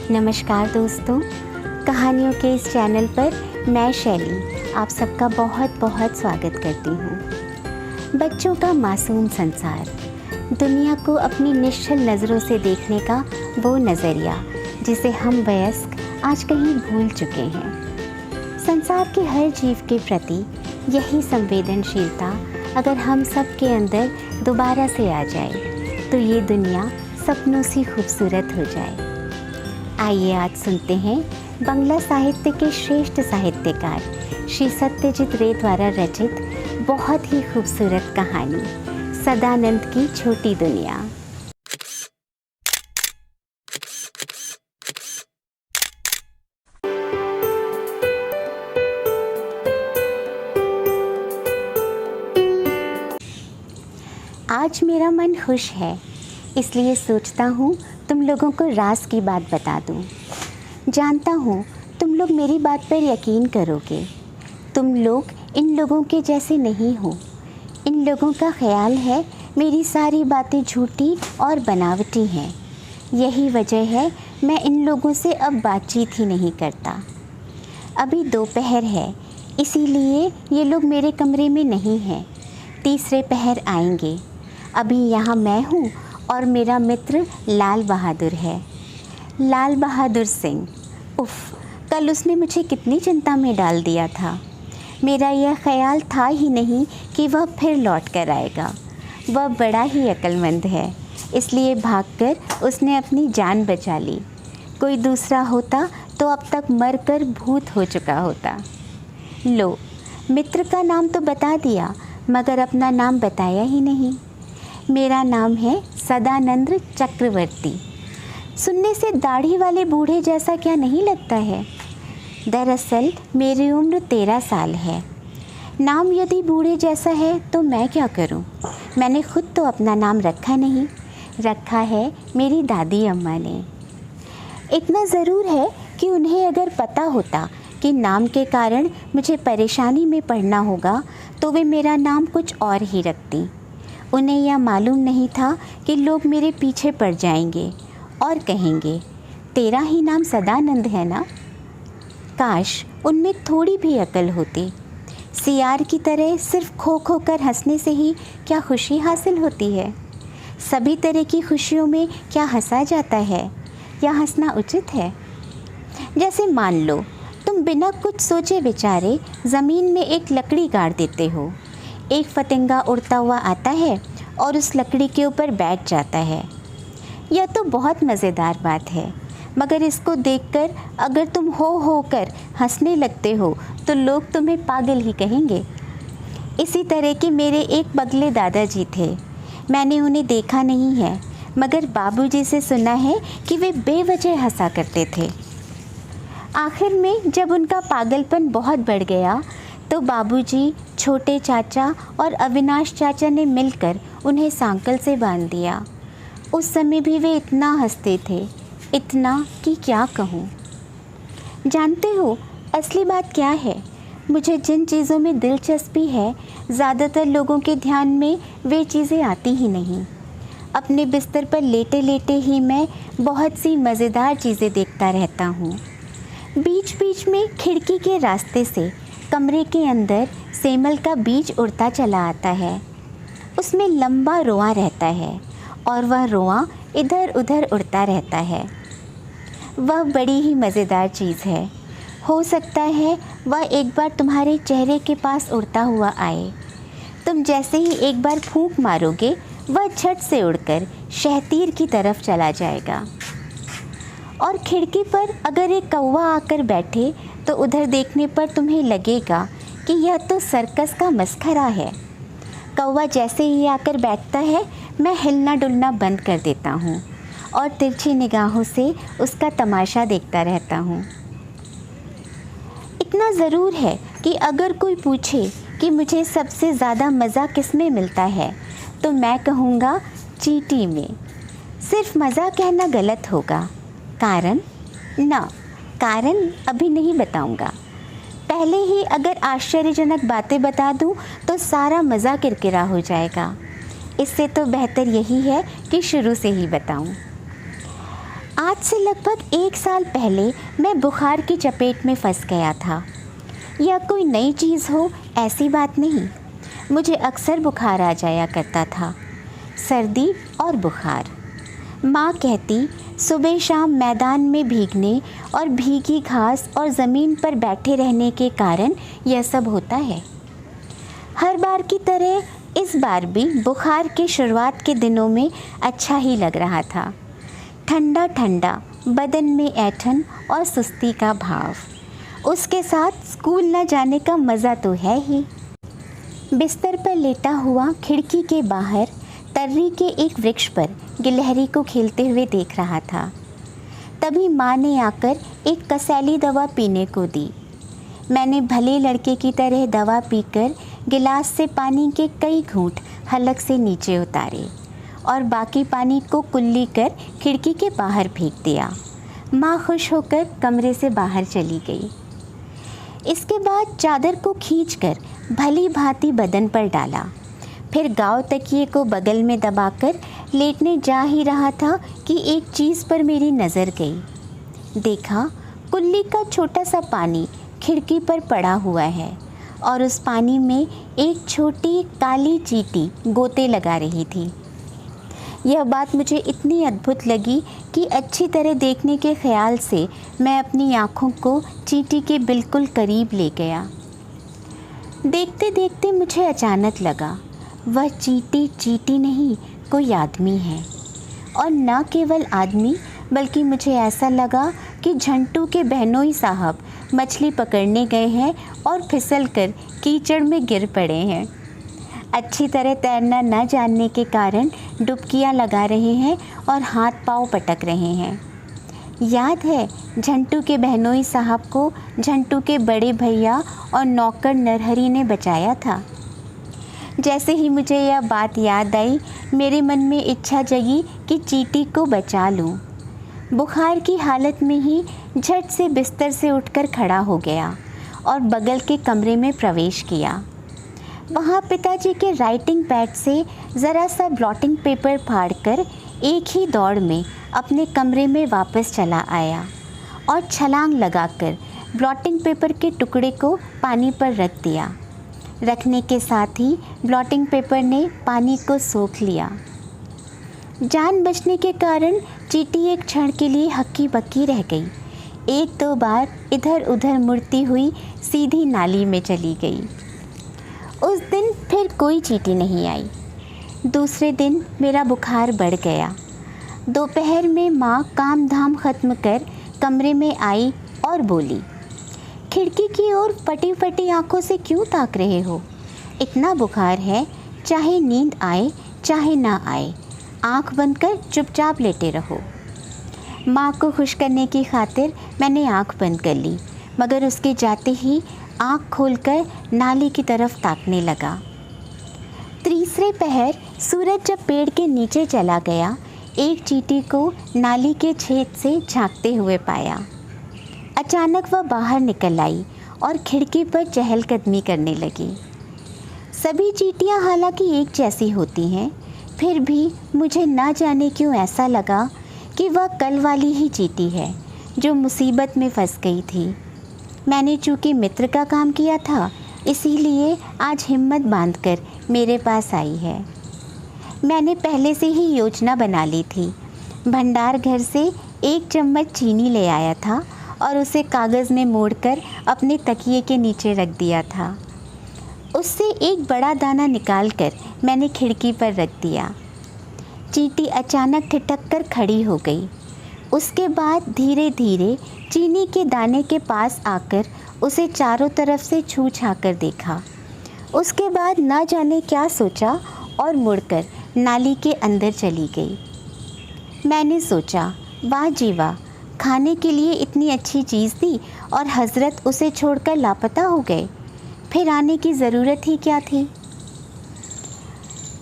नमस्कार दोस्तों, कहानियों के इस चैनल पर मैं शैली आप सबका बहुत बहुत स्वागत करती हूँ। बच्चों का मासूम संसार, दुनिया को अपनी निश्चल नज़रों से देखने का वो नज़रिया जिसे हम वयस्क आज कहीं भूल चुके हैं। संसार के हर जीव के प्रति यही संवेदनशीलता अगर हम सब के अंदर दोबारा से आ जाए तो ये दुनिया सपनों सी खूबसूरत हो जाए। आइए आज सुनते हैं बांग्ला साहित्य के श्रेष्ठ साहित्यकार श्री सत्यजीत रे द्वारा रचित बहुत ही खूबसूरत कहानी सदानंद की छोटी दुनिया। आज मेरा मन खुश है, इसलिए सोचता हूँ तुम लोगों को राज की बात बता दूँ। जानता हूँ तुम लोग मेरी बात पर यकीन करोगे। तुम लोग इन लोगों के जैसे नहीं हो। इन लोगों का ख्याल है मेरी सारी बातें झूठी और बनावटी हैं। यही वजह है मैं इन लोगों से अब बातचीत ही नहीं करता। अभी दोपहर है, इसीलिए ये लोग मेरे कमरे में नहीं हैं। तीसरे पहर आएंगे। अभी यहाँ मैं हूँ और मेरा मित्र लाल बहादुर है। लाल बहादुर सिंह, उफ़, कल उसने मुझे कितनी चिंता में डाल दिया था। मेरा यह ख्याल था ही नहीं कि वह फिर लौट कर आएगा। वह बड़ा ही अक्लमंद है, इसलिए भागकर उसने अपनी जान बचा ली। कोई दूसरा होता तो अब तक मरकर भूत हो चुका होता। लो, मित्र का नाम तो बता दिया, मगर अपना नाम बताया ही नहीं। मेरा नाम है सदानंद चक्रवर्ती। सुनने से दाढ़ी वाले बूढ़े जैसा क्या नहीं लगता है? दरअसल मेरी उम्र 13 साल है। नाम यदि बूढ़े जैसा है तो मैं क्या करूं? मैंने खुद तो अपना नाम रखा नहीं, रखा है मेरी दादी अम्मा ने। इतना ज़रूर है कि उन्हें अगर पता होता कि नाम के कारण मुझे परेशानी में पड़ना होगा तो वे मेरा नाम कुछ और ही रखती। उन्हें यह मालूम नहीं था कि लोग मेरे पीछे पड़ जाएंगे और कहेंगे, तेरा ही नाम सदानंद है ना? काश उनमें थोड़ी भी अकल होती। सियार की तरह सिर्फ खो खो कर हंसने से ही क्या खुशी हासिल होती है? सभी तरह की खुशियों में क्या हंसा जाता है या हंसना उचित है? जैसे मान लो तुम बिना कुछ सोचे विचारे ज़मीन में एक लकड़ी गाड़ देते हो। एक फतिंगा उड़ता हुआ आता है और उस लकड़ी के ऊपर बैठ जाता है। यह तो बहुत मज़ेदार बात है, मगर इसको देखकर अगर तुम हो कर हंसने लगते हो तो लोग तुम्हें पागल ही कहेंगे। इसी तरह के मेरे एक बगले दादाजी थे। मैंने उन्हें देखा नहीं है, मगर बाबूजी से सुना है कि वे बेवजह हंसा करते थे। आखिर में जब उनका पागलपन बहुत बढ़ गया तो बाबूजी, छोटे चाचा और अविनाश चाचा ने मिलकर उन्हें सांकल से बांध दिया। उस समय भी वे इतना हंसते थे, इतना कि क्या कहूँ। जानते हो असली बात क्या है? मुझे जिन चीज़ों में दिलचस्पी है, ज़्यादातर लोगों के ध्यान में वे चीज़ें आती ही नहीं। अपने बिस्तर पर लेटे लेटे ही मैं बहुत सी मज़ेदार चीज़ें देखता रहता हूँ। बीच बीच में खिड़की के रास्ते से कमरे के अंदर सेमल का बीज उड़ता चला आता है। उसमें लंबा रोआं रहता है और वह रोआं इधर उधर उड़ता रहता है। वह बड़ी ही मज़ेदार चीज़ है। हो सकता है वह एक बार तुम्हारे चेहरे के पास उड़ता हुआ आए। तुम जैसे ही एक बार फूंक मारोगे, वह झट से उड़कर शहतीर की तरफ चला जाएगा। और खिड़की पर अगर एक कौवा आकर बैठे तो उधर देखने पर तुम्हें लगेगा कि यह तो सर्कस का मस्खरा है। कौवा जैसे ही आकर बैठता है, मैं हिलना डुलना बंद कर देता हूँ और तिरछी निगाहों से उसका तमाशा देखता रहता हूँ। इतना ज़रूर है कि अगर कोई पूछे कि मुझे सबसे ज़्यादा मज़ा किस में मिलता है तो मैं कहूँगा चींटी में। सिर्फ मज़ा कहना गलत होगा। कारण अभी नहीं बताऊंगा। पहले ही अगर आश्चर्यजनक बातें बता दूं तो सारा मज़ा किरकिरा हो जाएगा। इससे तो बेहतर यही है कि शुरू से ही बताऊं। आज से लगभग 1 साल पहले मैं बुखार की चपेट में फंस गया था। यह कोई नई चीज़ हो ऐसी बात नहीं। मुझे अक्सर बुखार आ जाया करता था, सर्दी और बुखार। माँ कहती सुबह शाम मैदान में भीगने और भीगी घास और ज़मीन पर बैठे रहने के कारण यह सब होता है। हर बार की तरह इस बार भी बुखार के शुरुआत के दिनों में अच्छा ही लग रहा था। ठंडा ठंडा, बदन में ऐंठन और सुस्ती का भाव, उसके साथ स्कूल न जाने का मज़ा तो है ही। बिस्तर पर लेटा हुआ खिड़की के बाहर तर्री के एक वृक्ष पर गिलहरी को खेलते हुए देख रहा था। तभी माँ ने आकर एक कसैली दवा पीने को दी। मैंने भले लड़के की तरह दवा पीकर गिलास से पानी के कई घूंट हलक से नीचे उतारे और बाकी पानी को कुल्ली कर खिड़की के बाहर फेंक दिया। माँ खुश होकर कमरे से बाहर चली गई। इसके बाद चादर को खींचकर भली भांति बदन पर डाला। फिर गाँव तकिए को बगल में दबाकर लेटने जा ही रहा था कि एक चीज़ पर मेरी नज़र गई। देखा, कुल्ली का छोटा सा पानी खिड़की पर पड़ा हुआ है और उस पानी में एक छोटी काली चींटी गोते लगा रही थी। यह बात मुझे इतनी अद्भुत लगी कि अच्छी तरह देखने के ख्याल से मैं अपनी आँखों को चींटी के बिल्कुल करीब ले गया। देखते देखते मुझे अचानक लगा वह चींटी चींटी नहीं, कोई आदमी है। और न केवल आदमी, बल्कि मुझे ऐसा लगा कि झंटू के बहनोई साहब मछली पकड़ने गए हैं और फिसलकर कीचड़ में गिर पड़े हैं। अच्छी तरह तैरना न जानने के कारण डुबकियां लगा रहे हैं और हाथ पांव पटक रहे हैं। याद है, झंटू के बहनोई साहब को झंटू के बड़े भैया और नौकर नरहरी ने बचाया था। जैसे ही मुझे यह बात याद आई, मेरे मन में इच्छा जगी कि चींटी को बचा लूं। बुखार की हालत में ही झट से बिस्तर से उठकर खड़ा हो गया और बगल के कमरे में प्रवेश किया। वहाँ पिताजी के राइटिंग पैड से ज़रा सा ब्लॉटिंग पेपर फाड़कर एक ही दौड़ में अपने कमरे में वापस चला आया और छलांग लगाकर ब्लॉटिंग पेपर के टुकड़े को पानी पर रख दिया। रखने के साथ ही ब्लॉटिंग पेपर ने पानी को सोख लिया। जान बचने के कारण चींटी एक क्षण के लिए हक्की बक्की रह गई। 1-2 बार इधर उधर मुड़ती हुई सीधी नाली में चली गई। उस दिन फिर कोई चींटी नहीं आई। दूसरे दिन मेरा बुखार बढ़ गया। दोपहर में माँ काम धाम ख़त्म कर कमरे में आई और बोली, खिड़की की ओर फटी फटी आँखों से क्यों ताक रहे हो? इतना बुखार है, चाहे नींद आए चाहे ना आए, आँख बंद कर चुपचाप लेटे रहो। माँ को खुश करने की खातिर मैंने आँख बंद कर ली, मगर उसके जाते ही आँख खोलकर नाली की तरफ ताकने लगा। तीसरे पहर सूरज जब पेड़ के नीचे चला गया, एक चींटी को नाली के छेद से झांकते हुए पाया। अचानक वह बाहर निकल आई और खिड़की पर चहलकदमी करने लगी। सभी चींटियां हालांकि एक जैसी होती हैं, फिर भी मुझे ना जाने क्यों ऐसा लगा कि वह कल वाली ही चींटी है जो मुसीबत में फंस गई थी। मैंने चूँकि मित्र का काम किया था, इसीलिए आज हिम्मत बांधकर मेरे पास आई है। मैंने पहले से ही योजना बना ली थी। भंडार घर से 1 चम्मच चीनी ले आया था और उसे कागज़ में मोड़कर अपने तकिए के नीचे रख दिया था। उससे एक बड़ा दाना निकालकर मैंने खिड़की पर रख दिया। चींटी अचानक ठिठक कर खड़ी हो गई। उसके बाद धीरे धीरे चीनी के दाने के पास आकर उसे चारों तरफ से छू छा कर देखा। उसके बाद ना जाने क्या सोचा और मुड़कर नाली के अंदर चली गई। मैंने सोचा, वाह जी वाह, खाने के लिए इतनी अच्छी चीज़ दी और हजरत उसे छोड़कर लापता हो गए। फिर आने की ज़रूरत ही क्या थी।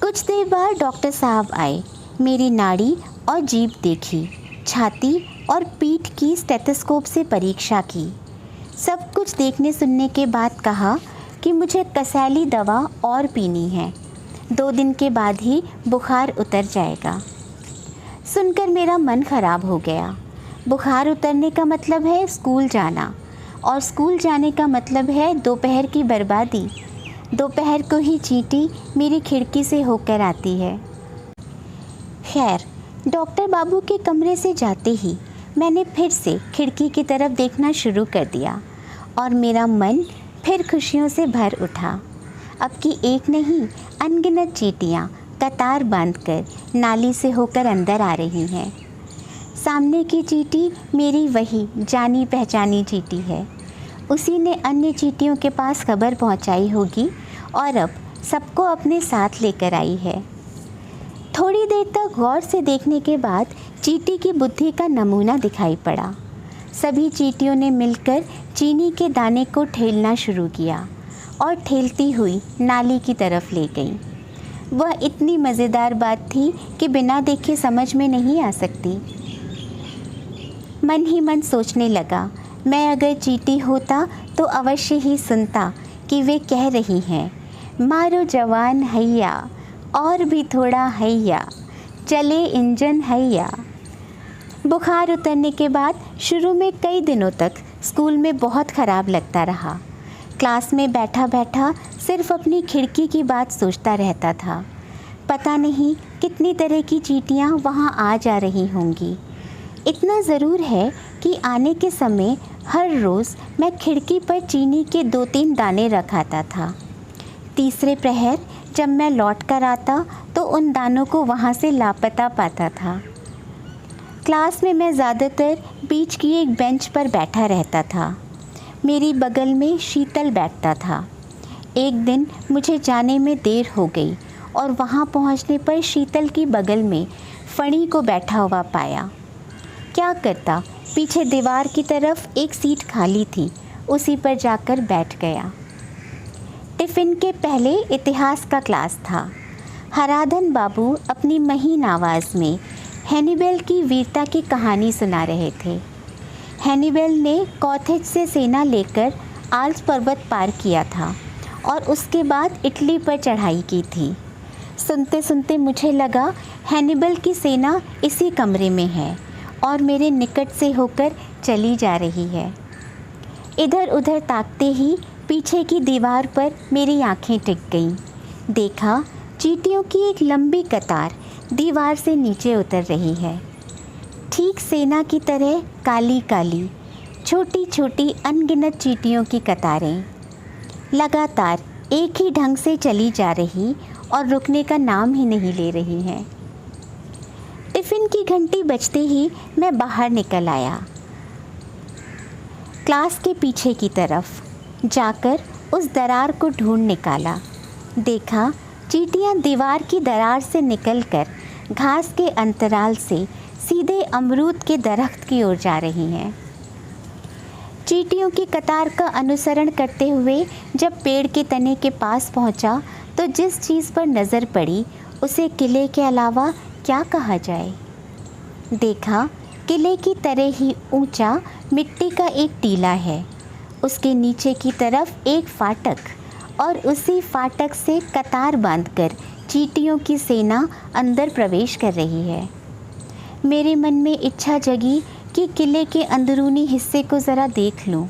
कुछ देर बाद डॉक्टर साहब आए। मेरी नाड़ी और जीभ देखी, छाती और पीठ की स्टेथोस्कोप से परीक्षा की। सब कुछ देखने सुनने के बाद कहा कि मुझे कसैली दवा और पीनी है। 2 दिन के बाद ही बुखार उतर जाएगा। सुनकर मेरा मन खराब हो गया। बुखार उतरने का मतलब है स्कूल जाना, और स्कूल जाने का मतलब है दोपहर की बर्बादी। दोपहर को ही चींटी मेरी खिड़की से होकर आती है। खैर, डॉक्टर बाबू के कमरे से जाते ही मैंने फिर से खिड़की की तरफ देखना शुरू कर दिया और मेरा मन फिर खुशियों से भर उठा। अब की एक नहीं, अनगिनत चींटियाँ कतार बांधकर नाली से होकर अंदर आ रही हैं। सामने की चींटी मेरी वही जानी पहचानी चींटी है। उसी ने अन्य चींटियों के पास खबर पहुंचाई होगी और अब सबको अपने साथ लेकर आई है। थोड़ी देर तक गौर से देखने के बाद चींटी की बुद्धि का नमूना दिखाई पड़ा। सभी चींटियों ने मिलकर चीनी के दाने को ठेलना शुरू किया और ठेलती हुई नाली की तरफ ले गई। वह इतनी मज़ेदार बात थी कि बिना देखे समझ में नहीं आ सकती। मन ही मन सोचने लगा, मैं अगर चींटी होता तो अवश्य ही सुनता कि वे कह रही हैं, मारो जवान हैया और भी थोड़ा हैया, चले इंजन हैया। बुखार उतरने के बाद शुरू में कई दिनों तक स्कूल में बहुत ख़राब लगता रहा। क्लास में बैठा बैठा सिर्फ अपनी खिड़की की बात सोचता रहता था। पता नहीं कितनी तरह की चींटियाँ वहाँ आ जा रही होंगी। इतना ज़रूर है कि आने के समय हर रोज़ मैं खिड़की पर चीनी के 2-3 दाने रखाता था। तीसरे प्रहर जब मैं लौट कर आता तो उन दानों को वहाँ से लापता पाता था। क्लास में मैं ज़्यादातर बीच की एक बेंच पर बैठा रहता था। मेरी बगल में शीतल बैठता था। एक दिन मुझे जाने में देर हो गई और वहाँ पहुँचने पर शीतल की बगल में फणी को बैठा हुआ पाया। क्या करता, पीछे दीवार की तरफ एक सीट खाली थी, उसी पर जाकर बैठ गया। टिफ़िन के पहले इतिहास का क्लास था। हराधन बाबू अपनी महीन आवाज़ में हैनिबल की वीरता की कहानी सुना रहे थे। हैनिबल ने कॉथेज से सेना लेकर आल्प्स पर्वत पार किया था और उसके बाद इटली पर चढ़ाई की थी। सुनते सुनते मुझे लगा हैनिबल की सेना इसी कमरे में है और मेरे निकट से होकर चली जा रही है। इधर उधर ताकते ही पीछे की दीवार पर मेरी आंखें टिक गईं। देखा, चींटियों की एक लंबी कतार दीवार से नीचे उतर रही है। ठीक सेना की तरह काली काली छोटी छोटी अनगिनत चींटियों की कतारें लगातार एक ही ढंग से चली जा रही और रुकने का नाम ही नहीं ले रही हैं। टिफ़िन की घंटी बजते ही मैं बाहर निकल आया। क्लास के पीछे की तरफ जाकर उस दरार को ढूंढ निकाला। देखा, चींटियाँ दीवार की दरार से निकलकर घास के अंतराल से सीधे अमरूद के दरख्त की ओर जा रही हैं। चींटियों की कतार का अनुसरण करते हुए जब पेड़ के तने के पास पहुंचा तो जिस चीज़ पर नज़र पड़ी उसे किले के अलावा क्या कहा जाए। देखा, किले की तरह ही ऊंचा मिट्टी का एक टीला है। उसके नीचे की तरफ एक फाटक और उसी फाटक से कतार बांधकर चींटियों की सेना अंदर प्रवेश कर रही है। मेरे मन में इच्छा जगी कि किले के अंदरूनी हिस्से को ज़रा देख लूं।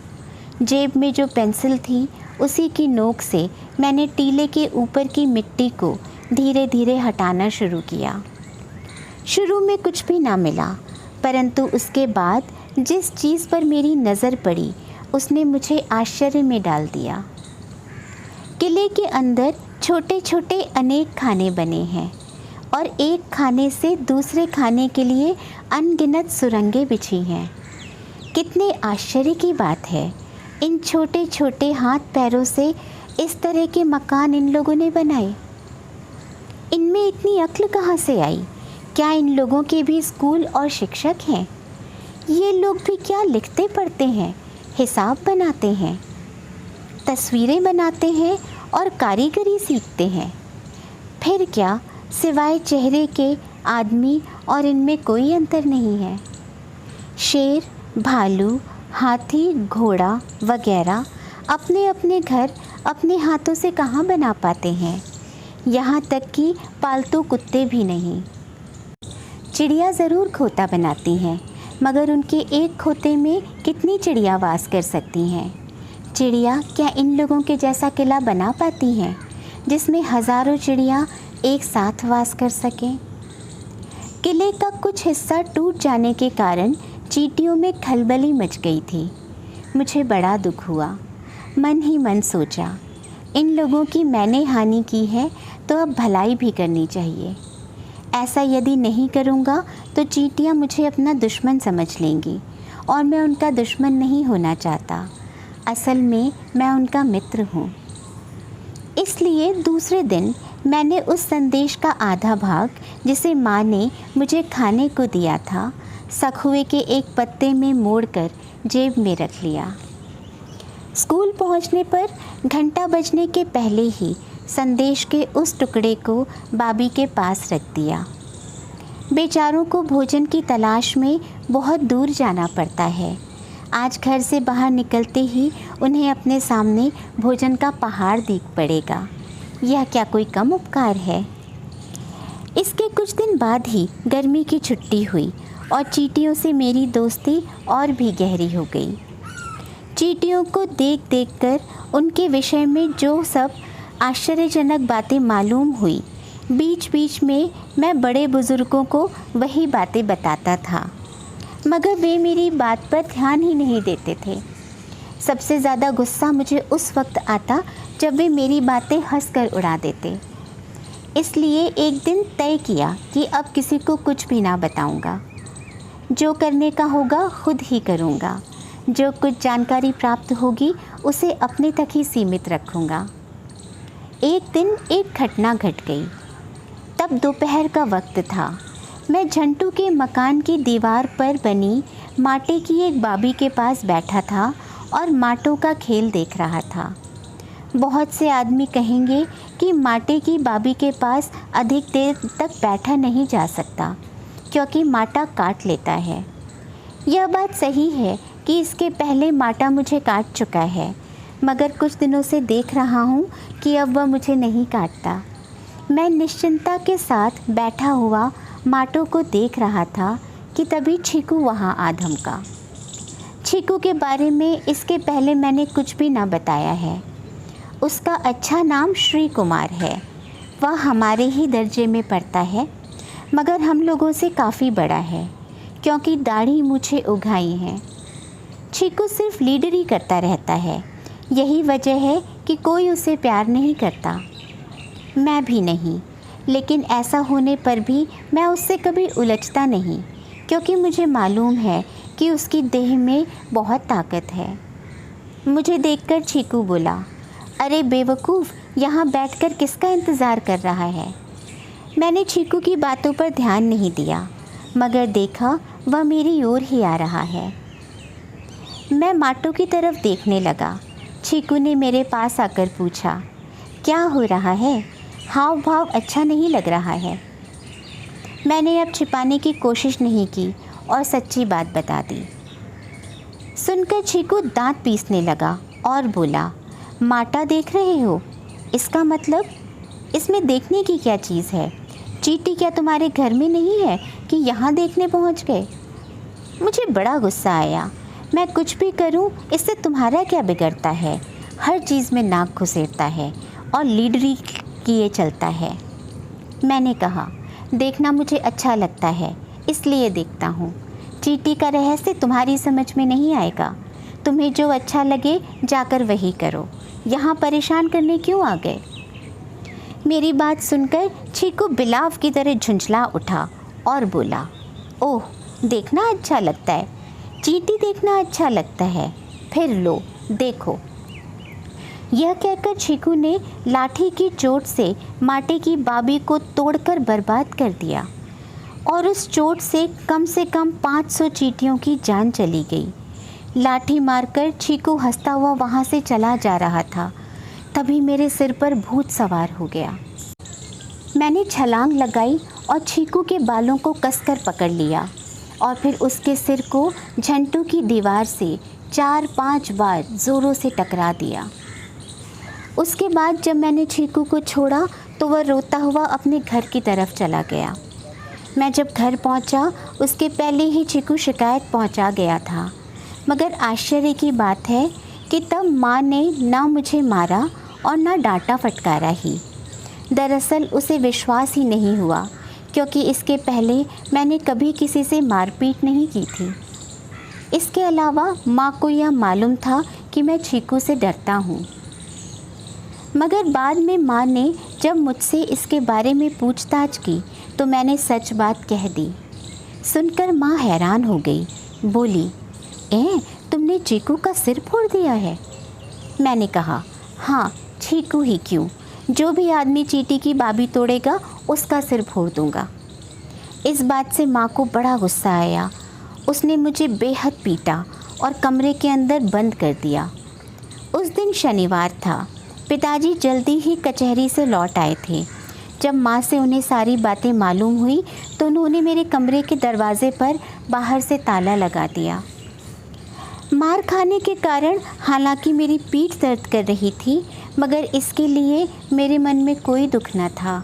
जेब में जो पेंसिल थी उसी की नोक से मैंने टीले के ऊपर की मिट्टी को धीरे धीरे हटाना शुरू किया। शुरू में कुछ भी ना मिला, परंतु उसके बाद जिस चीज़ पर मेरी नज़र पड़ी उसने मुझे आश्चर्य में डाल दिया। किले के अंदर छोटे छोटे अनेक खाने बने हैं और एक खाने से दूसरे खाने के लिए अनगिनत सुरंगें बिछी हैं। कितने आश्चर्य की बात है, इन छोटे छोटे हाथ पैरों से इस तरह के मकान इन लोगों ने बनाए। इनमें इतनी अक्ल कहाँ से आई? क्या इन लोगों के भी स्कूल और शिक्षक हैं? ये लोग भी क्या लिखते पढ़ते हैं, हिसाब बनाते हैं, तस्वीरें बनाते हैं और कारीगरी सीखते हैं? फिर क्या सिवाय चेहरे के आदमी और इनमें कोई अंतर नहीं है? शेर, भालू, हाथी, घोड़ा वगैरह अपने अपने घर अपने हाथों से कहाँ बना पाते हैं? यहाँ तक कि पालतू कुत्ते भी नहीं। चिड़िया ज़रूर खोता बनाती हैं, मगर उनके एक खोते में कितनी चिड़िया वास कर सकती हैं। चिड़िया क्या इन लोगों के जैसा किला बना पाती हैं जिसमें हज़ारों चिड़िया एक साथ वास कर सकें। किले का कुछ हिस्सा टूट जाने के कारण चींटियों में खलबली मच गई थी। मुझे बड़ा दुख हुआ। मन ही मन सोचा, इन लोगों की मैंने हानि की है तो अब भलाई भी करनी चाहिए। ऐसा यदि नहीं करूँगा तो चींटियाँ मुझे अपना दुश्मन समझ लेंगी और मैं उनका दुश्मन नहीं होना चाहता। असल में मैं उनका मित्र हूँ। इसलिए दूसरे दिन मैंने उस संदेश का आधा भाग जिसे माँ ने मुझे खाने को दिया था सखुए के एक पत्ते में मोड़कर जेब में रख लिया। स्कूल पहुँचने पर घंटा बजने के पहले ही संदेश के उस टुकड़े को बाबी के पास रख दिया। बेचारों को भोजन की तलाश में बहुत दूर जाना पड़ता है। आज घर से बाहर निकलते ही उन्हें अपने सामने भोजन का पहाड़ दिख पड़ेगा। यह क्या कोई कम उपकार है। इसके कुछ दिन बाद ही गर्मी की छुट्टी हुई और चींटियों से मेरी दोस्ती और भी गहरी हो गई। चींटियों को देख देख कर उनके विषय में जो सब आश्चर्यजनक बातें मालूम हुई, बीच बीच में मैं बड़े बुज़ुर्गों को वही बातें बताता था, मगर वे मेरी बात पर ध्यान ही नहीं देते थे। सबसे ज़्यादा गुस्सा मुझे उस वक्त आता जब वे मेरी बातें हंसकर उड़ा देते। इसलिए एक दिन तय किया कि अब किसी को कुछ भी ना बताऊंगा। जो करने का होगा खुद ही करूंगा। जो कुछ जानकारी प्राप्त होगी उसे अपने तक ही सीमित रखूंगा। एक दिन एक घटना घट गई। तब दोपहर का वक्त था। मैं झंटू के मकान की दीवार पर बनी माटे की एक बाबी के पास बैठा था और माटों का खेल देख रहा था। बहुत से आदमी कहेंगे कि माटे की बाबी के पास अधिक देर तक बैठा नहीं जा सकता क्योंकि माटा काट लेता है। यह बात सही है कि इसके पहले माटा मुझे काट चुका है, मगर कुछ दिनों से देख रहा हूँ कि अब वह मुझे नहीं काटता। मैं निश्चिंता के साथ बैठा हुआ माटों को देख रहा था कि तभी छीकू वहाँ आ धमका। छीकू के बारे में इसके पहले मैंने कुछ भी ना बताया है। उसका अच्छा नाम श्री कुमार है। वह हमारे ही दर्जे में पढ़ता है, मगर हम लोगों से काफ़ी बड़ा है क्योंकि दाढ़ी मूछें उगाई हैं। छीकू सिर्फ लीडरी करता रहता है। यही वजह है कि कोई उसे प्यार नहीं करता, मैं भी नहीं। लेकिन ऐसा होने पर भी मैं उससे कभी उलझता नहीं क्योंकि मुझे मालूम है कि उसकी देह में बहुत ताकत है। मुझे देखकर छीकू बोला, अरे बेवकूफ़, यहाँ बैठकर किसका इंतज़ार कर रहा है। मैंने छीकू की बातों पर ध्यान नहीं दिया, मगर देखा वह मेरी ओर ही आ रहा है। मैं माटों की तरफ देखने लगा। छीकू ने मेरे पास आकर पूछा, क्या हो रहा है? हाव भाव अच्छा नहीं लग रहा है। मैंने अब छिपाने की कोशिश नहीं की और सच्ची बात बता दी। सुनकर छीकू दांत पीसने लगा और बोला, माटा देख रहे हो? इसका मतलब इसमें देखने की क्या चीज़ है? चींटी क्या तुम्हारे घर में नहीं है कि यहाँ देखने पहुँच गए? मुझे बड़ा गुस्सा आया। मैं कुछ भी करूँ इससे तुम्हारा क्या बिगड़ता है? हर चीज़ में नाक घुसेड़ता है और लीडरी किए चलता है। मैंने कहा, देखना मुझे अच्छा लगता है इसलिए देखता हूँ। चींटी का रहस्य तुम्हारी समझ में नहीं आएगा। तुम्हें जो अच्छा लगे जाकर वही करो। यहाँ परेशान करने क्यों आ गए? मेरी बात सुनकर छीकू बिलाव की तरह झुंझला उठा और बोला, ओह, देखना अच्छा लगता है? चींटी देखना अच्छा लगता है? फिर लो देखो। यह कहकर छीकू ने लाठी की चोट से माटे की बाबी को तोड़कर बर्बाद कर दिया और उस चोट से कम 500 चींटियों की जान चली गई। लाठी मारकर छीकू हंसता हुआ वहाँ से चला जा रहा था। तभी मेरे सिर पर भूत सवार हो गया। मैंने छलांग लगाई और छीकू के बालों को कसकर पकड़ लिया और फिर उसके सिर को झंटू की दीवार से 4-5 बार ज़ोरों से टकरा दिया। उसके बाद जब मैंने छीकू को छोड़ा तो वह रोता हुआ अपने घर की तरफ चला गया। मैं जब घर पहुंचा, उसके पहले ही चीकू शिकायत पहुंचा गया था। मगर आश्चर्य की बात है कि तब माँ ने ना मुझे मारा और ना डांटा फटकारा ही। दरअसल उसे विश्वास ही नहीं हुआ, क्योंकि इसके पहले मैंने कभी किसी से मारपीट नहीं की थी। इसके अलावा माँ को यह मालूम था कि मैं चीकू से डरता हूँ। मगर बाद में माँ ने जब मुझसे इसके बारे में पूछताछ की तो मैंने सच बात कह दी। सुनकर माँ हैरान हो गई, बोली, तुमने चीकू का सिर फोड़ दिया है? मैंने कहा, हाँ, चीकू ही क्यों, जो भी आदमी चींटी की बाबी तोड़ेगा उसका सिर फोड़ दूंगा। इस बात से माँ को बड़ा गुस्सा आया। उसने मुझे बेहद पीटा और कमरे के अंदर बंद कर दिया। उस दिन शनिवार था। पिताजी जल्दी ही कचहरी से लौट आए थे। जब माँ से उन्हें सारी बातें मालूम हुई तो उन्होंने मेरे कमरे के दरवाजे पर बाहर से ताला लगा दिया। मार खाने के कारण हालांकि मेरी पीठ दर्द कर रही थी, मगर इसके लिए मेरे मन में कोई दुख न था।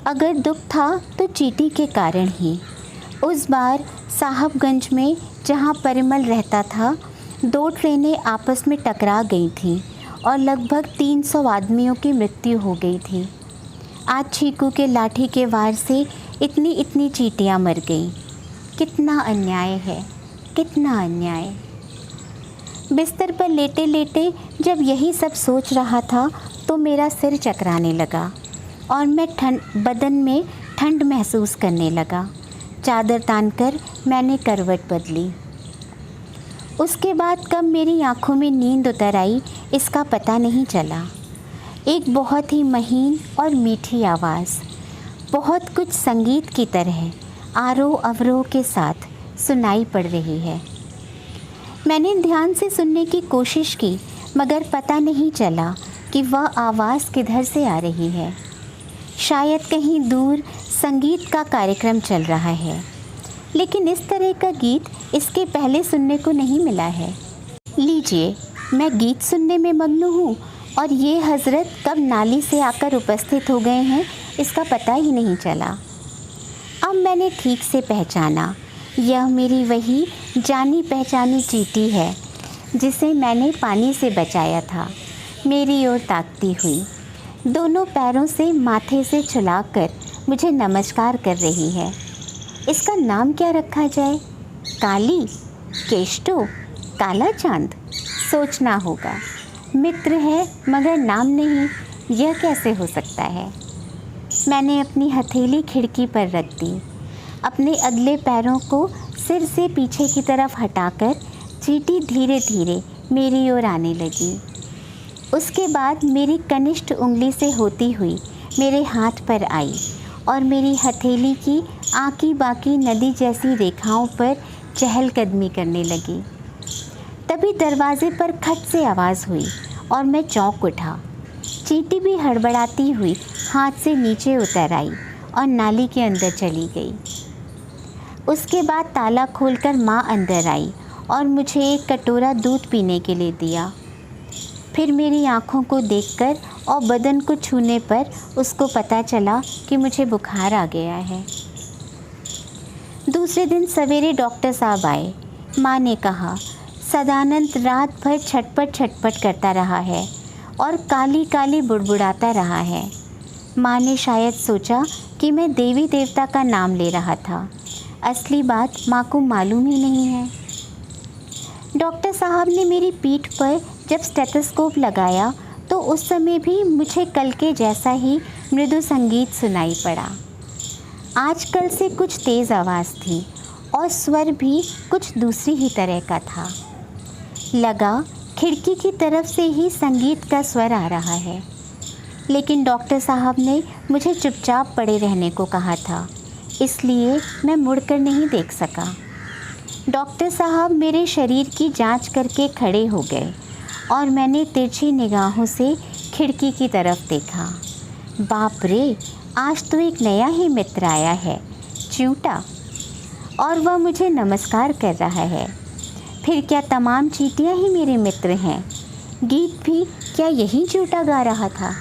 अगर दुख था तो चींटी के कारण ही। उस बार साहबगंज में जहाँ परिमल रहता था, 2 ट्रेनें आपस में टकरा गई थीं और लगभग 300 आदमियों की मृत्यु हो गई थी। आज चीकू के लाठी के वार से इतनी चींटियाँ मर गईं। कितना अन्याय है, कितना अन्याय। बिस्तर पर लेटे लेटे जब यही सब सोच रहा था तो मेरा सिर चकराने लगा और मैं बदन में ठंड महसूस करने लगा। चादर तानकर मैंने करवट बदली। उसके बाद कब मेरी आंखों में नींद उतर आई इसका पता नहीं चला। एक बहुत ही महीन और मीठी आवाज़, बहुत कुछ संगीत की तरह आरोह अवरोह के साथ सुनाई पड़ रही है। मैंने ध्यान से सुनने की कोशिश की, मगर पता नहीं चला कि वह आवाज़ किधर से आ रही है। शायद कहीं दूर संगीत का कार्यक्रम चल रहा है, लेकिन इस तरह का गीत इसके पहले सुनने को नहीं मिला है। लीजिए, मैं गीत सुनने में मग्न हूँ और ये हज़रत कब नाली से आकर उपस्थित हो गए हैं इसका पता ही नहीं चला। अब मैंने ठीक से पहचाना, यह मेरी वही जानी पहचानी चींटी है जिसे मैंने पानी से बचाया था। मेरी ओर ताकती हुई, दोनों पैरों से माथे से छुलाकर मुझे नमस्कार कर रही है। इसका नाम क्या रखा जाए? काली, केष्टो, काला चांद? सोचना होगा। मित्र है मगर नाम नहीं, यह कैसे हो सकता है? मैंने अपनी हथेली खिड़की पर रख दी। अपने अगले पैरों को सिर से पीछे की तरफ हटाकर चींटी धीरे धीरे मेरी ओर आने लगी। उसके बाद मेरी कनिष्ठ उंगली से होती हुई मेरे हाथ पर आई और मेरी हथेली की आकी बाकी नदी जैसी रेखाओं पर चहलकदमी करने लगी। तभी दरवाजे पर खट से आवाज़ हुई और मैं चौंक उठा। चींटी भी हड़बड़ाती हुई हाथ से नीचे उतर आई और नाली के अंदर चली गई। उसके बाद ताला खोलकर माँ अंदर आई और मुझे एक कटोरा दूध पीने के लिए दिया। फिर मेरी आँखों को देखकर और बदन को छूने पर उसको पता चला कि मुझे बुखार आ गया है। दूसरे दिन सवेरे डॉक्टर साहब आए। माँ ने कहा, सदानंद रात भर छटपट करता रहा है और काली काली बुड़बुड़ाता रहा है। माँ ने शायद सोचा कि मैं देवी देवता का नाम ले रहा था। असली बात माँ को मालूम ही नहीं है। डॉक्टर साहब ने मेरी पीठ पर जब स्टेथोस्कोप लगाया तो उस समय भी मुझे कल के जैसा ही मृदु संगीत सुनाई पड़ा। आजकल से कुछ तेज़ आवाज़ थी और स्वर भी कुछ दूसरी ही तरह का था। लगा खिड़की की तरफ से ही संगीत का स्वर आ रहा है, लेकिन डॉक्टर साहब ने मुझे चुपचाप पड़े रहने को कहा था, इसलिए मैं मुड़कर नहीं देख सका। डॉक्टर साहब मेरे शरीर की जांच करके खड़े हो गए और मैंने तिरछी निगाहों से खिड़की की तरफ देखा। बाप रे, आज तो एक नया ही मित्र आया है, च्यूटा, और वह मुझे नमस्कार कर रहा है। फिर क्या तमाम चींटियाँ ही मेरे मित्र हैं? गीत भी क्या यही च्यूटा गा रहा था?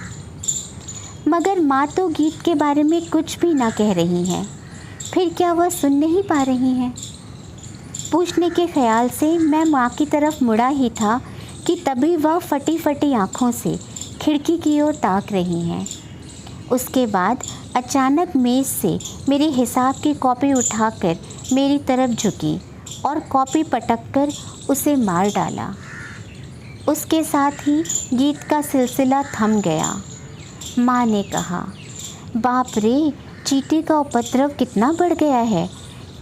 मगर माँ तो गीत के बारे में कुछ भी ना कह रही हैं। फिर क्या वह सुन नहीं पा रही हैं? पूछने के ख्याल से मैं माँ की तरफ मुड़ा ही था कि तभी वह फटी फटी आँखों से खिड़की की ओर ताक रही हैं। उसके बाद अचानक मेज़ से मेरे हिसाब की कॉपी उठाकर मेरी तरफ झुकी और कॉपी पटककर उसे मार डाला। उसके साथ ही गीत का सिलसिला थम गया। माँ ने कहा, बाप रे, चींटी का उपद्रव कितना बढ़ गया है।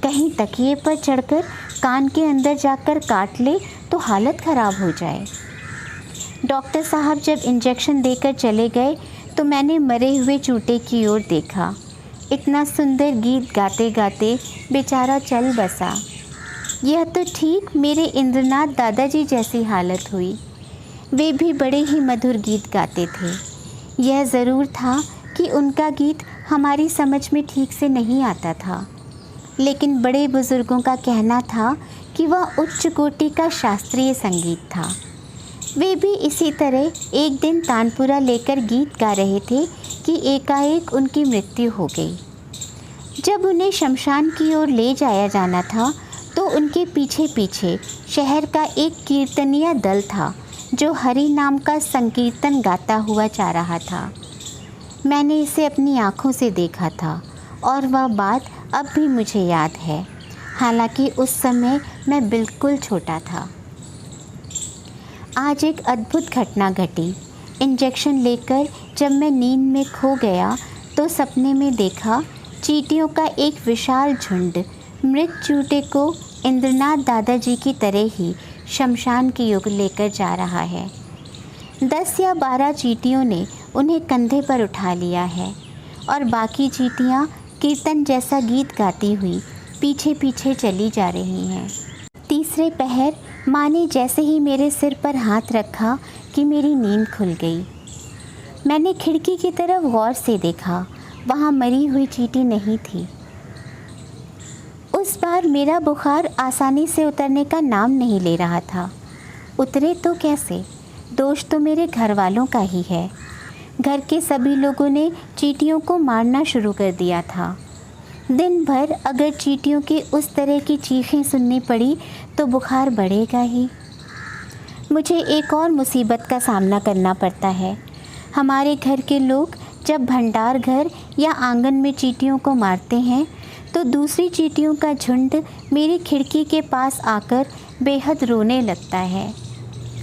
कहीं तकिए पर चढ़कर कान के अंदर जाकर काट ले तो हालत ख़राब हो जाए। डॉक्टर साहब जब इंजेक्शन देकर चले गए तो मैंने मरे हुए चूटे की ओर देखा। इतना सुंदर गीत गाते गाते बेचारा चल बसा। यह तो ठीक मेरे इंद्रनाथ दादाजी जैसी हालत हुई। वे भी बड़े ही मधुर गीत गाते थे। यह ज़रूर था कि उनका गीत हमारी समझ में ठीक से नहीं आता था, लेकिन बड़े बुज़ुर्गों का कहना था कि वह उच्च कोटि का शास्त्रीय संगीत था। वे भी इसी तरह एक दिन तानपुरा लेकर गीत गा रहे थे कि एकाएक उनकी मृत्यु हो गई। जब उन्हें शमशान की ओर ले जाया जाना था तो उनके पीछे पीछे शहर का एक कीर्तनिया दल था जो हरि नाम का संकीर्तन गाता हुआ जा रहा था। मैंने इसे अपनी आँखों से देखा था और वह बात अब भी मुझे याद है, हालांकि उस समय मैं बिल्कुल छोटा था। आज एक अद्भुत घटना घटी। इंजेक्शन लेकर जब मैं नींद में खो गया तो सपने में देखा चींटियों का एक विशाल झुंड मृत चूटे को इंद्रनाथ दादाजी की तरह ही शमशान की ओर लेकर जा रहा है। 10 या 12 चींटियों ने उन्हें कंधे पर उठा लिया है और बाकी चींटियाँ कीर्तन जैसा गीत गाती हुई पीछे पीछे चली जा रही हैं। तीसरे पहर माँ ने जैसे ही मेरे सिर पर हाथ रखा कि मेरी नींद खुल गई। मैंने खिड़की की तरफ गौर से देखा, वहाँ मरी हुई चींटी नहीं थी। उस बार मेरा बुखार आसानी से उतरने का नाम नहीं ले रहा था। उतरे तो कैसे? दोष तो मेरे घर वालों का ही है। घर के सभी लोगों ने चींटियों को मारना शुरू कर दिया था। दिन भर अगर चींटियों की उस तरह की चीखें सुननी पड़ी तो बुखार बढ़ेगा ही। मुझे एक और मुसीबत का सामना करना पड़ता है। हमारे घर के लोग जब भंडार घर या आंगन में चींटियों को मारते हैं तो दूसरी चींटियों का झुंड मेरी खिड़की के पास आकर बेहद रोने लगता है।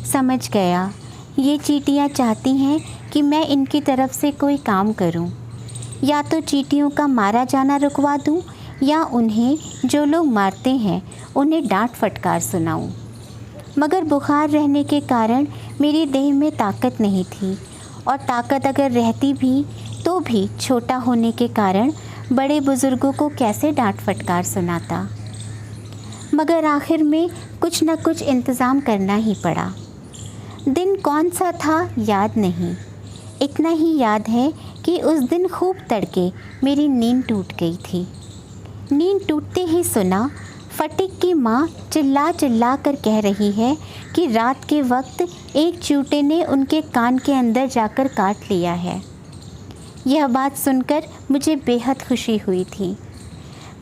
समझ गया, ये चींटियाँ चाहती हैं कि मैं इनकी तरफ से कोई काम करूं। या तो चींटियों का मारा जाना रुकवा दूं या उन्हें जो लोग मारते हैं उन्हें डांट फटकार सुनाऊं। मगर बुखार रहने के कारण मेरी देह में ताकत नहीं थी, और ताकत अगर रहती भी तो भी छोटा होने के कारण बड़े बुज़ुर्गों को कैसे डांट फटकार सुनाता। मगर आखिर में कुछ न कुछ इंतज़ाम करना ही पड़ा। दिन कौन सा था याद नहीं, इतना ही याद है कि उस दिन खूब तड़के मेरी नींद टूट गई थी। नींद टूटते ही सुना फटिक की माँ चिल्ला चिल्ला कर कह रही है कि रात के वक्त एक चूटे ने उनके कान के अंदर जाकर काट लिया है। यह बात सुनकर मुझे बेहद खुशी हुई थी,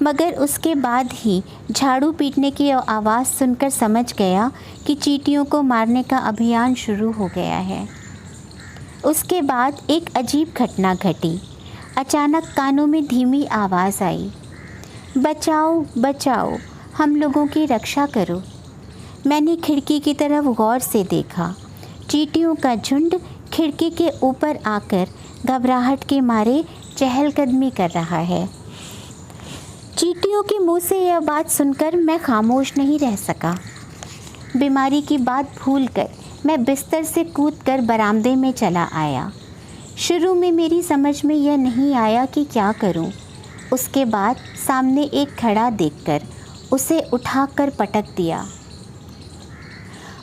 मगर उसके बाद ही झाड़ू पीटने की आवाज़ सुनकर समझ गया कि चींटियों को मारने का अभियान शुरू हो गया है। उसके बाद एक अजीब घटना घटी। अचानक कानों में धीमी आवाज़ आई, बचाओ बचाओ, हम लोगों की रक्षा करो। मैंने खिड़की की तरफ गौर से देखा। चींटियों का झुंड खिड़की के ऊपर आकर घबराहट के मारे चहलकदमी कर रहा है। चींटियों के मुंह से यह बात सुनकर मैं खामोश नहीं रह सका। बीमारी की बात भूलकर मैं बिस्तर से कूदकर बरामदे में चला आया। शुरू में मेरी समझ में यह नहीं आया कि क्या करूं। उसके बाद सामने एक खड़ा देखकर उसे उठाकर पटक दिया।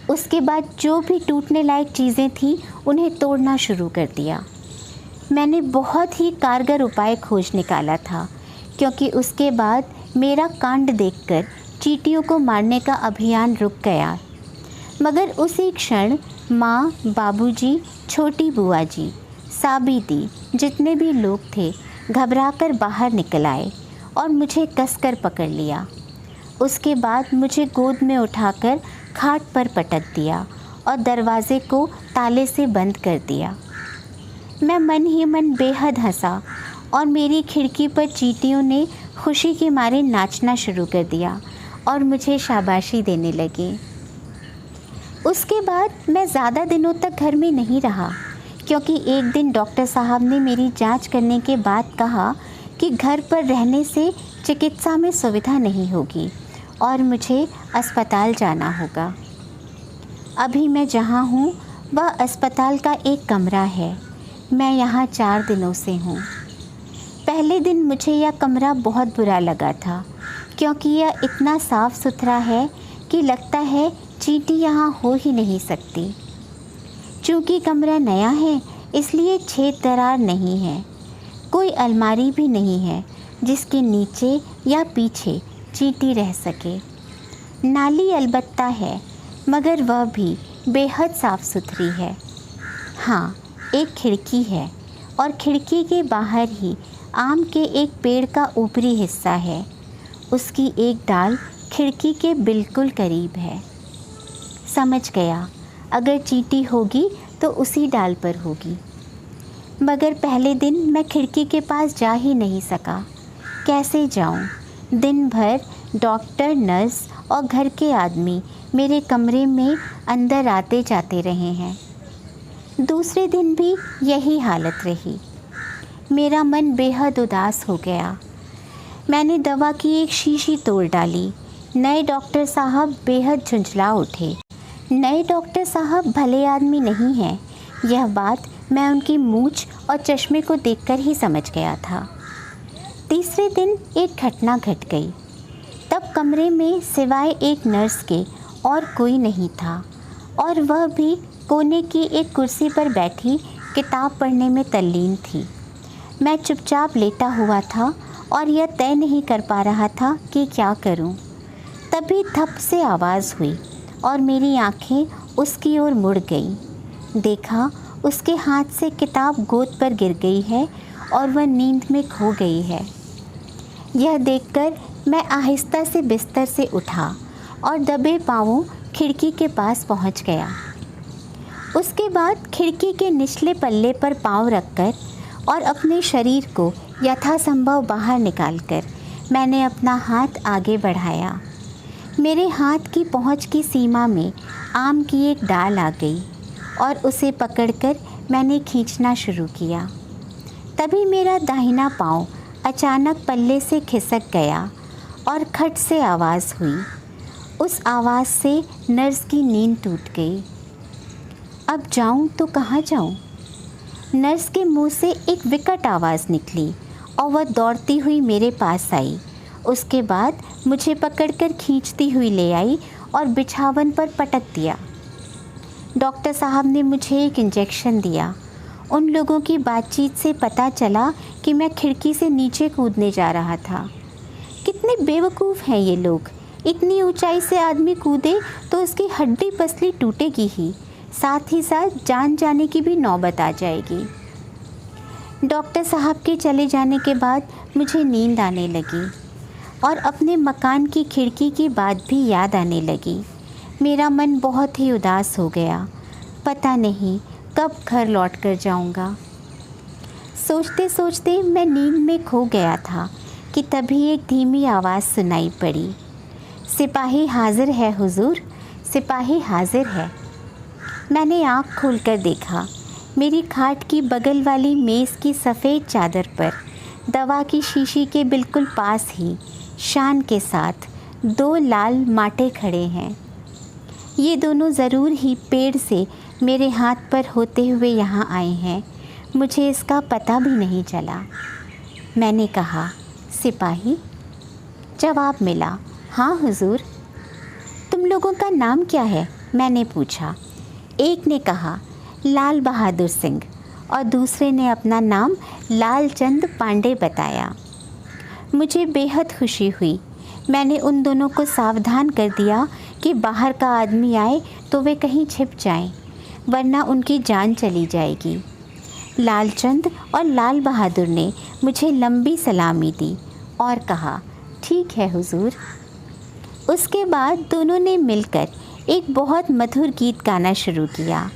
उसके बाद जो भी टूटने लायक चीज़ें थीं उन्हें तोड़ना शुरू कर दिया। मैंने बहुत ही कारगर उपाय खोज निकाला था, क्योंकि उसके बाद मेरा कांड देखकर चींटियों को मारने का अभियान रुक गया। मगर उसी क्षण माँ, बाबूजी, छोटी बुआ जी, साबी दी, जितने भी लोग थे घबराकर बाहर निकल आए और मुझे कसकर पकड़ लिया। उसके बाद मुझे गोद में उठाकर खाट पर पटक दिया और दरवाज़े को ताले से बंद कर दिया। मैं मन ही मन बेहद हंसा और मेरी खिड़की पर चींटियों ने खुशी के मारे नाचना शुरू कर दिया और मुझे शाबाशी देने लगे। उसके बाद मैं ज़्यादा दिनों तक घर में नहीं रहा, क्योंकि एक दिन डॉक्टर साहब ने मेरी जांच करने के बाद कहा कि घर पर रहने से चिकित्सा में सुविधा नहीं होगी और मुझे अस्पताल जाना होगा। अभी मैं जहाँ हूँ वह अस्पताल का एक कमरा है। मैं यहाँ 4 दिनों से हूँ। पहले दिन मुझे यह कमरा बहुत बुरा लगा था, क्योंकि यह इतना साफ़ सुथरा है कि लगता है चींटी यहाँ हो ही नहीं सकती। चूँकि कमरा नया है इसलिए छेद दरार नहीं है। कोई अलमारी भी नहीं है जिसके नीचे या पीछे चींटी रह सके। नाली अलबत्ता है, मगर वह भी बेहद साफ़ सुथरी है। हाँ, एक खिड़की है और खिड़की के बाहर ही आम के एक पेड़ का ऊपरी हिस्सा है। उसकी एक डाल खिड़की के बिल्कुल करीब है। समझ गया, अगर चींटी होगी तो उसी डाल पर होगी। मगर पहले दिन मैं खिड़की के पास जा ही नहीं सका। कैसे जाऊं? दिन भर डॉक्टर, नर्स और घर के आदमी मेरे कमरे में अंदर आते जाते रहे हैं। दूसरे दिन भी यही हालत रही। मेरा मन बेहद उदास हो गया। मैंने दवा की एक शीशी तोड़ डाली। नए डॉक्टर साहब बेहद झुंझला उठे। नए डॉक्टर साहब भले आदमी नहीं हैं, यह बात मैं उनकी मूंछ और चश्मे को देखकर ही समझ गया था। तीसरे दिन एक घटना घट गई। तब कमरे में सिवाय एक नर्स के और कोई नहीं था, और वह भी कोने की एक कुर्सी पर बैठी किताब पढ़ने में तल्लीन थी। मैं चुपचाप लेटा हुआ था और यह तय नहीं कर पा रहा था कि क्या करूं। तभी धप से आवाज़ हुई और मेरी आंखें उसकी ओर मुड़ गईं। देखा, उसके हाथ से किताब गोद पर गिर गई है और वह नींद में खो गई है। यह देखकर मैं आहिस्ता से बिस्तर से उठा और दबे पांवों खिड़की के पास पहुंच गया। उसके बाद खिड़की के निचले पल्ले पर पांव रखकर और अपने शरीर को यथासंभव बाहर निकालकर मैंने अपना हाथ आगे बढ़ाया। मेरे हाथ की पहुंच की सीमा में आम की एक डाल आ गई और उसे पकड़कर मैंने खींचना शुरू किया। तभी मेरा दाहिना पांव अचानक पल्ले से खिसक गया और खट से आवाज़ हुई। उस आवाज़ से नर्स की नींद टूट गई। अब जाऊं तो कहाँ जाऊं? नर्स के मुंह से एक विकट आवाज़ निकली और वह दौड़ती हुई मेरे पास आई। उसके बाद मुझे पकड़कर खींचती हुई ले आई और बिछावन पर पटक दिया। डॉक्टर साहब ने मुझे एक इंजेक्शन दिया। उन लोगों की बातचीत से पता चला कि मैं खिड़की से नीचे कूदने जा रहा था। कितने बेवकूफ़ हैं ये लोग। इतनी ऊंचाई से आदमी कूदे तो उसकी हड्डी पसली टूटेगी ही, साथ ही साथ जान जाने की भी नौबत आ जाएगी। डॉक्टर साहब के चले जाने के बाद मुझे नींद आने लगी और अपने मकान की खिड़की की बात भी याद आने लगी। मेरा मन बहुत ही उदास हो गया। पता नहीं कब घर लौट कर जाऊँगा। सोचते सोचते मैं नींद में खो गया था कि तभी एक धीमी आवाज़ सुनाई पड़ी। सिपाही हाजिर है हुजूर, सिपाही हाजिर है। मैंने आँख खोलकर देखा। मेरी खाट की बगल वाली मेज़ की सफ़ेद चादर पर दवा की शीशी के बिल्कुल पास ही शान के साथ 2 लाल माटे खड़े हैं। ये दोनों ज़रूर ही पेड़ से मेरे हाथ पर होते हुए यहाँ आए हैं। मुझे इसका पता भी नहीं चला। मैंने कहा, सिपाही? जवाब मिला, हाँ हुजूर। तुम लोगों का नाम क्या है? मैंने पूछा। एक ने कहा लाल बहादुर सिंह और दूसरे ने अपना नाम लालचंद पांडे बताया। मुझे बेहद खुशी हुई। मैंने उन दोनों को सावधान कर दिया कि बाहर का आदमी आए तो वे कहीं छिप जाएं, वरना उनकी जान चली जाएगी। लालचंद और लाल बहादुर ने मुझे लंबी सलामी दी और कहा, ठीक है हुजूर। उसके बाद दोनों ने मिलकर एक बहुत मधुर गीत गाना शुरू किया।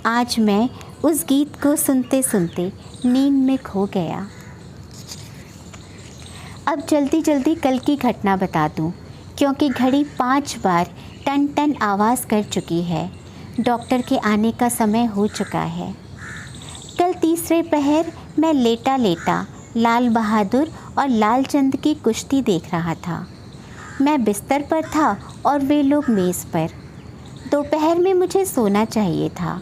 आज मैं उस गीत को सुनते सुनते नींद में खो गया। अब जल्दी जल्दी कल की घटना बता दूं, क्योंकि घड़ी 5 बार टन टन आवाज़ कर चुकी है। डॉक्टर के आने का समय हो चुका है। कल तीसरे पहर मैं लेटा लेटा लाल बहादुर और लालचंद की कुश्ती देख रहा था। मैं बिस्तर पर था और वे लोग मेज़ पर। दोपहर में मुझे सोना चाहिए था,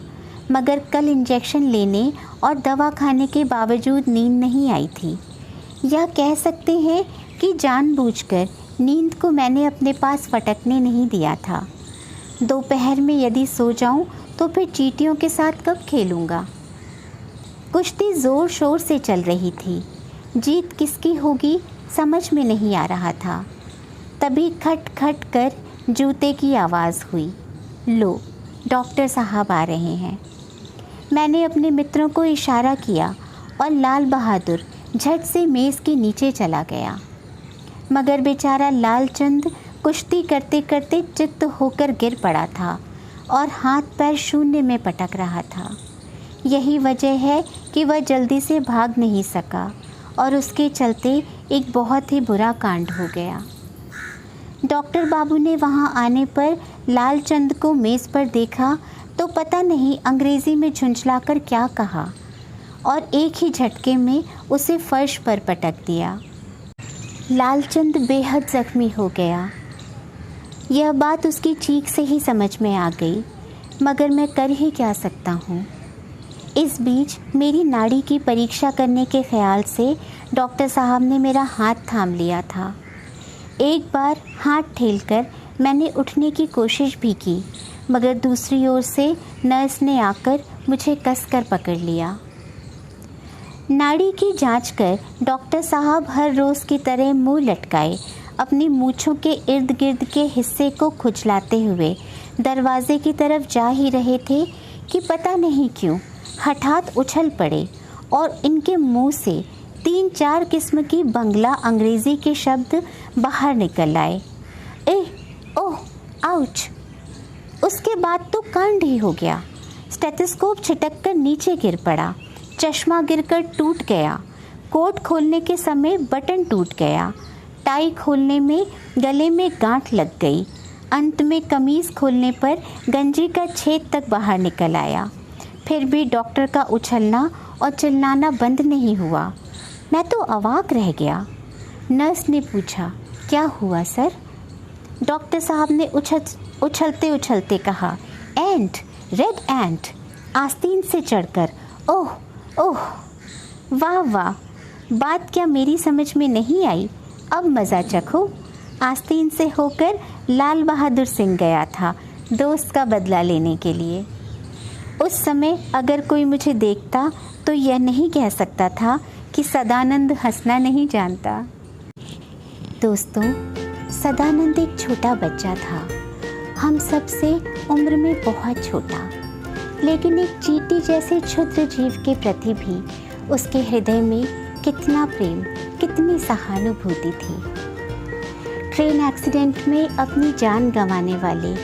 मगर कल इंजेक्शन लेने और दवा खाने के बावजूद नींद नहीं आई थी। यह कह सकते हैं कि जानबूझकर नींद को मैंने अपने पास फटकने नहीं दिया था। दोपहर में यदि सो जाऊं तो फिर चींटियों के साथ कब खेलूंगा। कुश्ती ज़ोर शोर से चल रही थी। जीत किसकी होगी समझ में नहीं आ रहा था। तभी खट खट कर जूते की आवाज़ हुई। लो, डॉक्टर साहब आ रहे हैं। मैंने अपने मित्रों को इशारा किया और लाल बहादुर झट से मेज़ के नीचे चला गया। मगर बेचारा लालचंद कुश्ती करते करते चित्त होकर गिर पड़ा था और हाथ पैर शून्य में पटक रहा था। यही वजह है कि वह जल्दी से भाग नहीं सका और उसके चलते एक बहुत ही बुरा कांड हो गया। डॉक्टर बाबू ने वहां आने पर लालचंद को मेज़ पर देखा तो पता नहीं अंग्रेज़ी में झुंझलाकर क्या कहा और एक ही झटके में उसे फर्श पर पटक दिया। लालचंद बेहद ज़ख्मी हो गया। यह बात उसकी चीख से ही समझ में आ गई, मगर मैं कर ही क्या सकता हूँ। इस बीच मेरी नाड़ी की परीक्षा करने के ख्याल से डॉक्टर साहब ने मेरा हाथ थाम लिया था। एक बार हाथ ठेलकर मैंने उठने की कोशिश भी की, मगर दूसरी ओर से नर्स ने आकर मुझे कसकर पकड़ लिया। नाड़ी की जांच कर डॉक्टर साहब हर रोज़ की तरह मुंह लटकाए अपनी मूँछों के इर्द गिर्द के हिस्से को खुजलाते हुए दरवाजे की तरफ जा ही रहे थे कि पता नहीं क्यों हठात उछल पड़े और इनके मुंह से 3-4 किस्म की बंगला अंग्रेज़ी के शब्द बाहर निकल आए। ओह, आउच। उसके बाद तो कांड ही हो गया। स्टेथोस्कोप छिटक कर नीचे गिर पड़ा, चश्मा गिरकर टूट गया, कोट खोलने के समय बटन टूट गया, टाई खोलने में गले में गांठ लग गई, अंत में कमीज़ खोलने पर गंजी का छेद तक बाहर निकल आया। फिर भी डॉक्टर का उछलना और चिल्लाना बंद नहीं हुआ। मैं तो अवाक रह गया। नर्स ने पूछा, क्या हुआ सर? डॉक्टर साहब ने उछलते उछलते कहा, एंट, रेड एंट, आस्तीन से चढ़कर। ओह ओह, वाह वाह, बात क्या मेरी समझ में नहीं आई? अब मज़ा चखो। आस्तीन से होकर लाल बहादुर सिंह गया था दोस्त का बदला लेने के लिए। उस समय अगर कोई मुझे देखता तो यह नहीं कह सकता था कि सदानंद हंसना नहीं जानता। दोस्तों, सदानंद एक छोटा बच्चा था, हम सब से उम्र में बहुत छोटा, लेकिन एक चींटी जैसे क्षुद्र जीव के प्रति भी उसके हृदय में कितना प्रेम, कितनी सहानुभूति थी। ट्रेन एक्सीडेंट में अपनी जान गंवाने वाले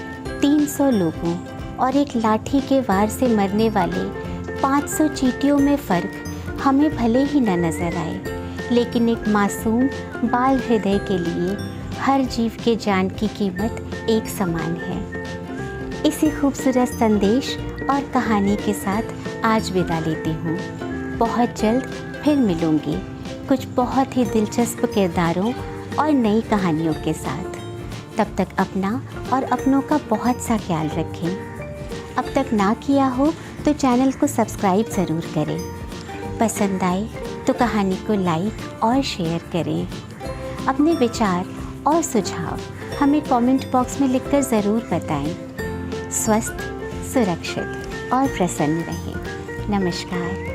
300 लोगों और एक लाठी के वार से मरने वाले 500 चींटियों में फ़र्क हमें भले ही न नज़र आए, लेकिन एक मासूम बाल हृदय के लिए हर जीव के जान की कीमत एक समान है। इसी खूबसूरत संदेश और कहानी के साथ आज विदा लेती हूँ। बहुत जल्द फिर मिलूँगी कुछ बहुत ही दिलचस्प किरदारों और नई कहानियों के साथ। तब तक अपना और अपनों का बहुत सा ख्याल रखें। अब तक ना किया हो तो चैनल को सब्सक्राइब ज़रूर करें। पसंद आए तो कहानी को लाइक और शेयर करें। अपने विचार और सुझाव हमें कमेंट बॉक्स में लिखकर ज़रूर बताएं। स्वस्थ, सुरक्षित और प्रसन्न रहें। नमस्कार।